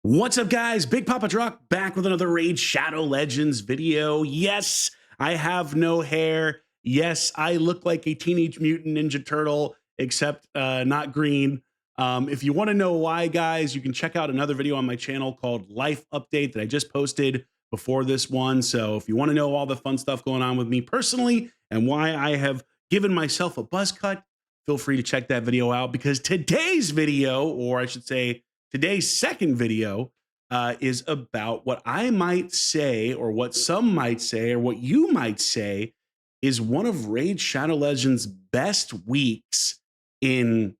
What's up, guys? Big Papa Drock back with another Raid Shadow Legends video. Yes, I have no hair. Yes, I look like a Teenage Mutant Ninja Turtle, except not green. If you want to know why, guys, you can check out another video on my channel called Life Update that I just posted before this one. So if you want to know all the fun stuff going on with me personally and why I have given myself a buzz cut, feel free to check that video out, because today's video, or I should say, today's second video is about what I might say, or what some might say, or what you might say is one of Raid Shadow Legends' best weeks in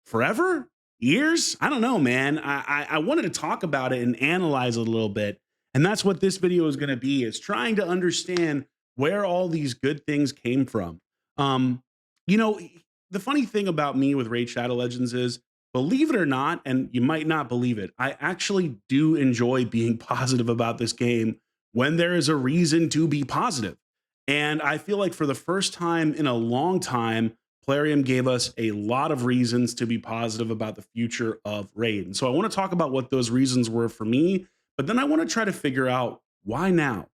forever, years. I don't know, man. I wanted to talk about it and analyze it a little bit, and that's what this video is going to be: is trying to understand where all these good things came from. Um, you know, the funny thing about me with Raid Shadow Legends is, believe it or not, and you might not believe it, I actually do enjoy being positive about this game when there is a reason to be positive. And I feel like for the first time in a long time, Plarium gave us a lot of reasons to be positive about the future of Raid. And so I want to talk about what those reasons were for me, but then I want to try to figure out why now,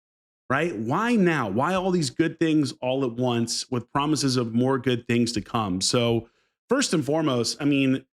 right? Why now? Why all these good things all at once with promises of more good things to come? So, first and foremost, I mean,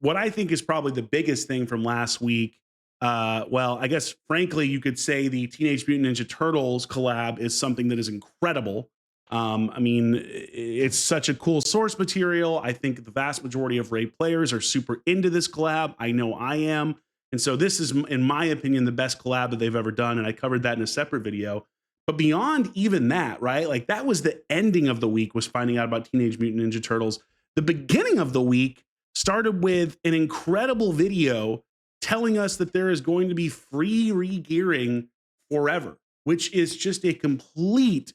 what I think is probably the biggest thing from last week, well, I guess frankly, you could say the Teenage Mutant Ninja Turtles collab is something that is incredible. I mean, it's such a cool source material. I think the vast majority of Raid players are super into this collab. I know I am. And so this is, in my opinion, the best collab that they've ever done. And I covered that in a separate video. But beyond even that, right? Like, that was the ending of the week, was finding out about Teenage Mutant Ninja Turtles. The beginning of the week started with an incredible video telling us that there is going to be free regearing forever, which is just a complete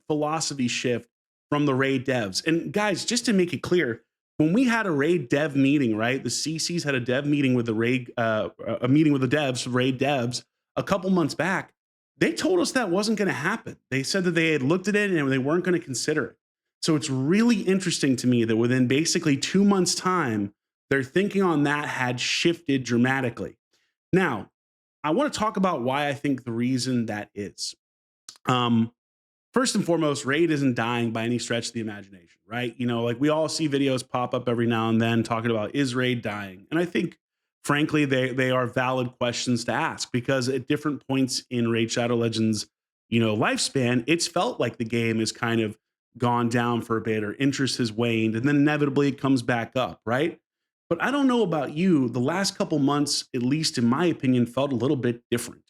philosophy shift from the Raid devs. And guys, just to make it clear, when we had a Raid dev meeting, right? The CCs had a dev meeting with the Raid, a meeting with the devs, Raid devs, a couple months back. They told us that wasn't going to happen. They said that they had looked at it and they weren't going to consider it. So it's really interesting to me that within basically 2 months' time, their thinking on that had shifted dramatically. Now, I want to talk about why I think the reason that is. First and foremost, Raid isn't dying by any stretch of the imagination, right? You know, like, we all see videos pop up every now and then talking about, is Raid dying? And I think, frankly, they are valid questions to ask, because at different points in Raid Shadow Legends, lifespan, it's felt like the game is kind of gone down for a bit, or interest has waned, and then inevitably it comes back up, right? But I don't know about you, the last couple months, at least in my opinion, felt a little bit different.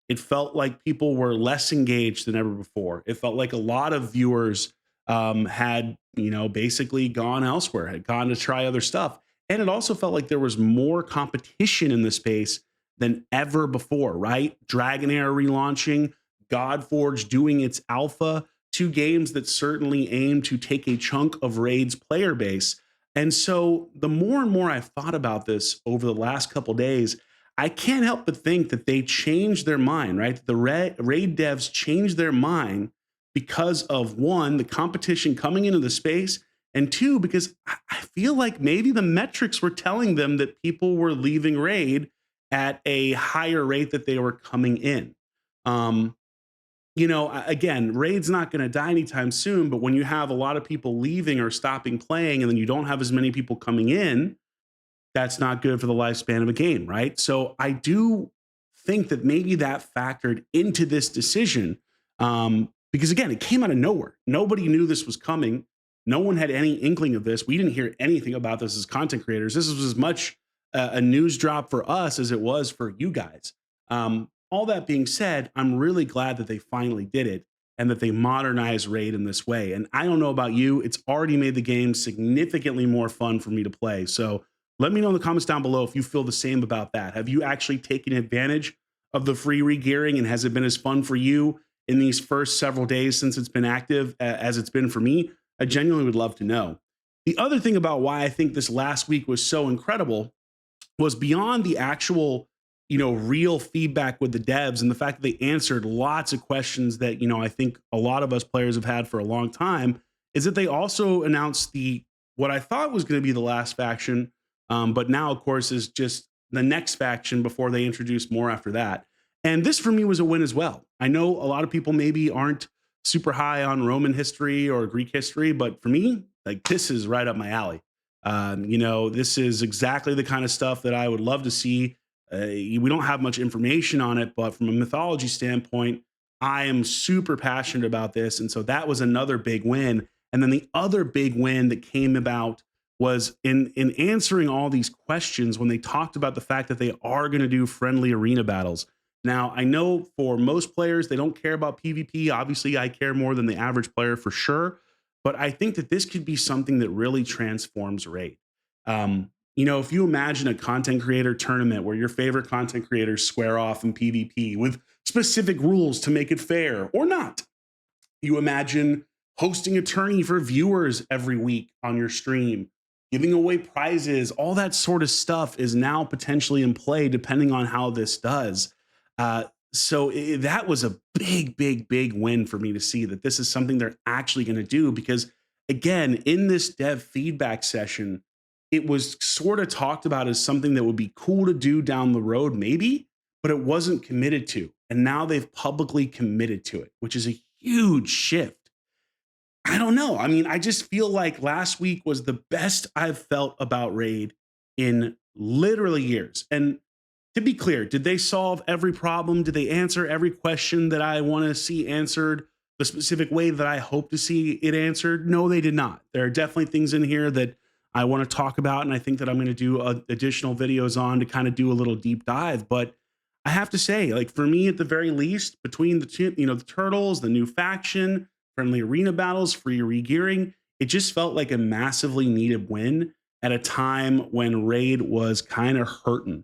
It felt like people were less engaged than ever before. It felt like a lot of viewers had, basically gone elsewhere, had gone to try other stuff. And it also felt like there was more competition in the space than ever before, right? Dragonair relaunching, Godforge doing its alpha, two games that certainly aim to take a chunk of Raid's player base. And so the more and more I've thought about this over the last couple days, I can't help but think that they changed their mind, right? The Raid devs changed their mind because of, one, the competition coming into the space, and two, because I feel like maybe the metrics were telling them that people were leaving Raid at a higher rate that they were coming in. Again, Raid's not going to die anytime soon, but when you have a lot of people leaving or stopping playing, and then you don't have as many people coming in, that's not good for the lifespan of a game, right? So I do think that maybe that factored into this decision, because, again, it came out of nowhere. Nobody knew this was coming. No one had any inkling of this. We didn't hear anything about this as content creators. This was as much a news drop for us as it was for you guys. All that being said, I'm really glad that they finally did it, and that they modernized Raid in this way. And I don't know about you, it's already made the game significantly more fun for me to play. So let me know in the comments down below if you feel the same about that. Have you actually taken advantage of the free regearing, and has it been as fun for you in these first several days since it's been active as it's been for me? I genuinely would love to know. The other thing about why I think this last week was so incredible was beyond the actual, real feedback with the devs, and the fact that they answered lots of questions that, I think a lot of us players have had for a long time, is that they also announced what I thought was going to be the last faction, but now, of course, is just the next faction before they introduce more after that. And this for me was a win as well. I know a lot of people maybe aren't super high on Roman history or Greek history, but for me, like this is right up my alley. This is exactly the kind of stuff that I would love to see. We don't have much information on it, but from a mythology standpoint, I am super passionate about this. And so that was another big win. And then the other big win that came about was in answering all these questions when they talked about the fact that they are going to do friendly arena battles. Now, I know for most players, they don't care about PvP. Obviously, I care more than the average player for sure. But I think that this could be something that really transforms Raid. If you imagine a content creator tournament where your favorite content creators square off in PvP with specific rules to make it fair or not, you imagine hosting a tourney for viewers every week on your stream, giving away prizes, all that sort of stuff is now potentially in play depending on how this does. That was a big, big, big win for me to see that this is something they're actually going to do because, again, in this dev feedback session, it was sort of talked about as something that would be cool to do down the road, maybe, but it wasn't committed to. And now they've publicly committed to it, which is a huge shift. I don't know. I mean, I just feel like last week was the best I've felt about Raid in literally years. And to be clear, did they solve every problem? Did they answer every question that I want to see answered the specific way that I hope to see it answered? No, they did not. There are definitely things in here that I want to talk about, and I think that I'm going to do additional videos on to kind of do a little deep dive. But I have to say, like for me, at the very least, between the two, the turtles, the new faction, friendly arena battles, free regearing, it just felt like a massively needed win at a time when Raid was kind of hurting.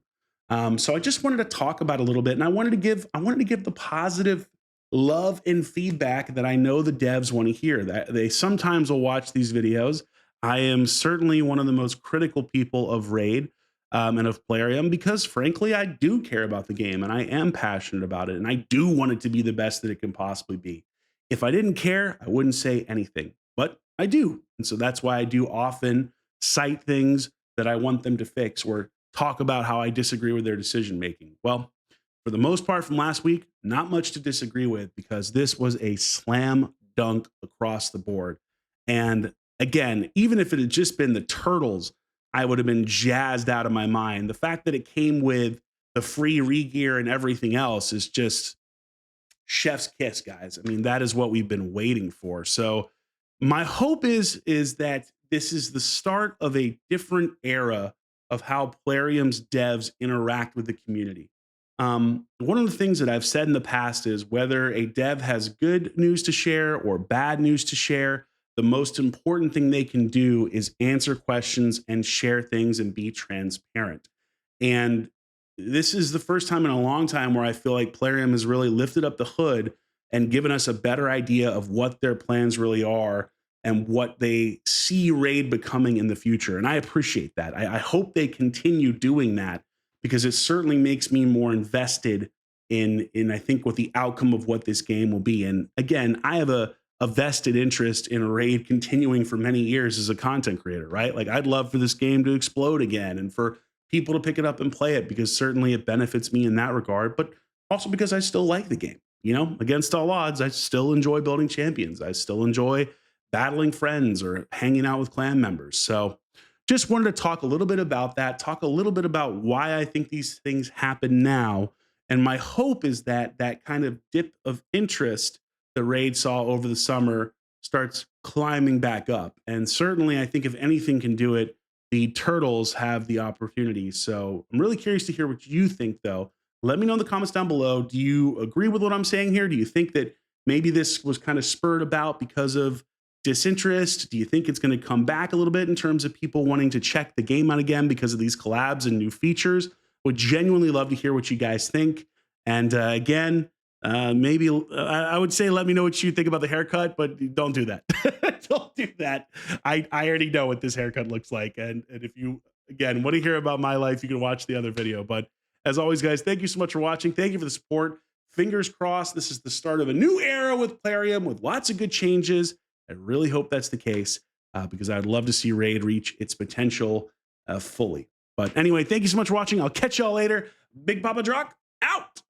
So I just wanted to talk about a little bit, and I wanted to give the positive love and feedback that I know the devs want to hear. That they sometimes will watch these videos. I am certainly one of the most critical people of Raid and of Plarium because, frankly, I do care about the game and I am passionate about it, and I do want it to be the best that it can possibly be. If I didn't care, I wouldn't say anything, but I do, and so that's why I do often cite things that I want them to fix or talk about how I disagree with their decision making. Well, for the most part from last week, not much to disagree with because this was a slam dunk across the board. And again, even if it had just been the turtles, I would have been jazzed out of my mind. The fact that it came with the free regear and everything else is just chef's kiss, guys. I mean, that is what we've been waiting for. So my hope is that this is the start of a different era of how Plarium's devs interact with the community. One of the things that I've said in the past is whether a dev has good news to share or bad news to share, the most important thing they can do is answer questions and share things and be transparent. And this is the first time in a long time where I feel like Plarium has really lifted up the hood and given us a better idea of what their plans really are and what they see Raid becoming in the future. And I appreciate that. I hope they continue doing that because it certainly makes me more invested in I think what the outcome of what this game will be. And again, I have a vested interest in Raid continuing for many years as a content creator, right? Like I'd love for this game to explode again and for people to pick it up and play it because certainly it benefits me in that regard, but also because I still like the game. Against all odds, I still enjoy building champions. I still enjoy battling friends or hanging out with clan members. So just wanted to talk a little bit about that, talk a little bit about why I think these things happen now. And my hope is that that kind of dip of interest the Raid saw over the summer starts climbing back up. And certainly, I think if anything can do it, the Turtles have the opportunity. So I'm really curious to hear what you think, though. Let me know in the comments down below. Do you agree with what I'm saying here? Do you think that maybe this was kind of spurred about because of disinterest? Do you think it's going to come back a little bit in terms of people wanting to check the game out again because of these collabs and new features? Would genuinely love to hear what you guys think. And again, maybe I would say let me know what you think about the haircut, but don't do that. Don't do that. I already know what this haircut looks like. And if you, again, want to hear about my life, you can watch the other video. But as always, guys, thank you so much for watching. Thank you for the support. Fingers crossed, this is the start of a new era with Plarium with lots of good changes. I really hope that's the case because I'd love to see Raid reach its potential fully. But anyway, thank you so much for watching. I'll catch y'all later. Big Papa Drock out.